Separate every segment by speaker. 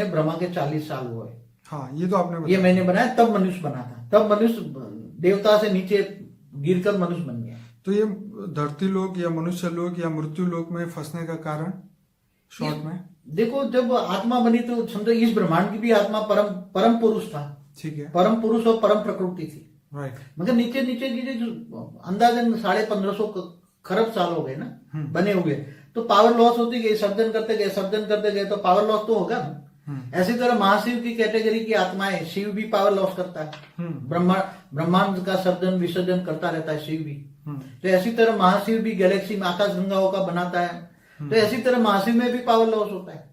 Speaker 1: ब्रह्मा के 40 साल हुए।
Speaker 2: हाँ, ये तो आपने
Speaker 1: ये मैंने बनाया, तब मनुष्य बना था। तब मनुष्य देवता से नीचे गिरकर मनुष्य बन गया।
Speaker 2: तो ये धरती लोक या मनुष्य लोक या मृत्यु लोक में फंसने का कारण शॉर्ट में
Speaker 1: देखो, जब आत्मा बनी तो समझो इस ब्रह्मांड की भी आत्मा परम परम पुरुष था।
Speaker 2: ठीक है,
Speaker 1: परम पुरुष और परम प्रकृति थी।
Speaker 2: राइट।
Speaker 1: मगर नीचे नीचे की जो अंदाजन 1550 खरब साल हो गए ना बने हुए, तो पावर लॉस होती गई, सर्जन करते गए तो पावर लॉस तो होगा ना। ऐसी तरह महाशिव की कैटेगरी की आत्माएं, शिव भी पावर लॉस करता है। ब्रह्मांड का सर्जन विसर्जन करता रहता है शिव भी। तो ऐसी तरह महाशिव भी गैलेक्सी में आकाश गंगाओं का बनाता है। तो ऐसी तरह महाशिव में भी पावर लॉस होता है।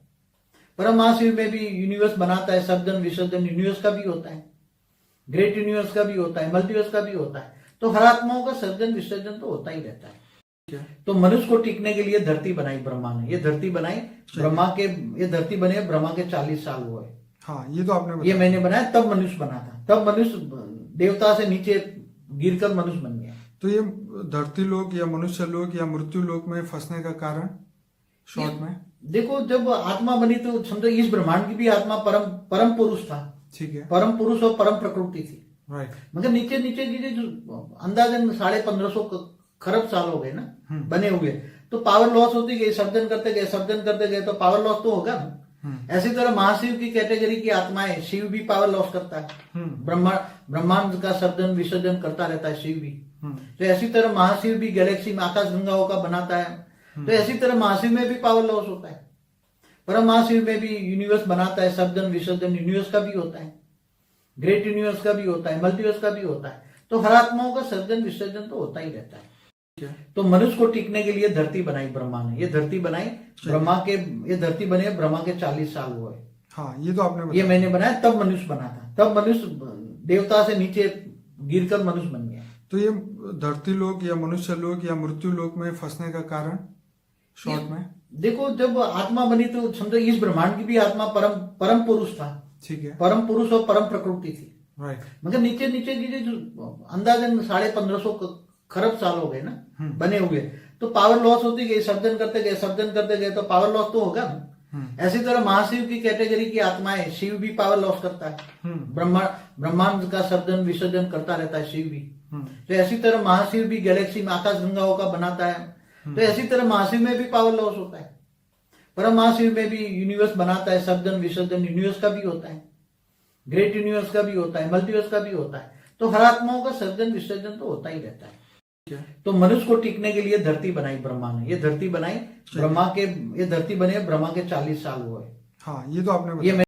Speaker 1: परम महाशिव में भी यूनिवर्स बनाता है, सर्जन विसर्जन यूनिवर्स का भी होता है, ग्रेट यूनिवर्स का भी होता है, मल्टीवर्स का भी होता है। तो हर आत्माओं का सर्जन विसर्जन तो होता ही रहता है। तो मनुष्य को टिकने के लिए धरती बनाई ब्रह्मा ने। ये धरती बनाई ब्रह्मा के, ये धरती बने ब्रह्मा के 40 साल हुए।
Speaker 2: हाँ, ये तो आपने
Speaker 1: ये मैंने बनाया, तब मनुष्य बना था। तब मनुष्य देवता से नीचे गिरकर मनुष्य बन गया।
Speaker 2: तो ये धरती लोक या मनुष्य लोक या मृत्यु लोक में फंसने का कारण शॉर्ट में
Speaker 1: देखो, जब आत्मा बनी तो समझो इस ब्रह्मांड की भी आत्मा परम पुरुष था।
Speaker 2: ठीक है,
Speaker 1: परम पुरुष और परम प्रकृति थी।
Speaker 2: राइट।
Speaker 1: मगर नीचे नीचे की जो अंदाजन 1550 खरब साल हो गए ना बने हुए, तो पावर लॉस होती गई, सर्जन करते गए तो पावर लॉस तो होगा ना। ऐसी तरह महाशिव की कैटेगरी की आत्माएं, शिव भी पावर लॉस करता है। ब्रह्मांड का सर्जन विसर्जन करता रहता है शिव भी। तो ऐसी तरह महाशिव भी गैलेक्सी में आकाश गंगाओं का बनाता है। तो ऐसी तरह महाशिव में भी पावर लॉस होता है। परम महाशिव में भी यूनिवर्स बनाता है, सर्जन विसर्जन यूनिवर्स का भी होता है, ग्रेट यूनिवर्स का भी होता है, मल्टीवर्स का भी होता है। तो हर आत्माओं का सर्जन विसर्जन तो होता ही रहता है। तो मनुष्य को टिकने के लिए धरती बनाई ब्रह्मा ने। ये धरती बनाई ब्रह्मा के, ये धरती बने ब्रह्मा के 40 साल हुए।
Speaker 2: हाँ, ये तो आपने
Speaker 1: ये मैंने बनाया, तब मनुष्य बना था। तब मनुष्य देवता से नीचे गिरकर मनुष्य बन गया।
Speaker 2: तो ये धरती लोक या मनुष्य लोक या मृत्यु लोक में फंसने का कारण शॉर्ट में
Speaker 1: देखो, जब आत्मा बनी तो समझो इस ब्रह्मांड की भी आत्मा परम पुरुष था।
Speaker 2: ठीक है,
Speaker 1: परम पुरुष और परम प्रकृति थी।
Speaker 2: राइट।
Speaker 1: मगर नीचे नीचे की जो अंदाजन 1550 खरब साल हो गए ना बने हुए, तो पावर लॉस होती गई, सर्जन करते गए तो पावर लॉस तो होगा ना। ऐसी तरह महाशिव की कैटेगरी की आत्माएं, शिव भी पावर लॉस करता है। ब्रह्मांड का सर्जन विसर्जन करता रहता है शिव भी। तो ऐसी तरह महाशिव भी गैलेक्सी में आकाश गंगाओं का बनाता है। तो ऐसी तरह महाशिव में भी पावर लॉस होता है। परम महाशिव में भी यूनिवर्स बनाता है, सर्जन विसर्जन यूनिवर्स का भी होता है, ग्रेट यूनिवर्स का भी होता है, मल्टीवर्स का भी होता है। तो हर आत्माओं का सर्जन विसर्जन तो होता ही रहता है। तो मनुष्य को टिकने के लिए धरती बनाई ब्रह्मा ने। ये धरती बनाई ब्रह्मा के, ये धरती बने ब्रह्मा के 40 साल हुए।
Speaker 2: हाँ, ये तो आपने
Speaker 1: ये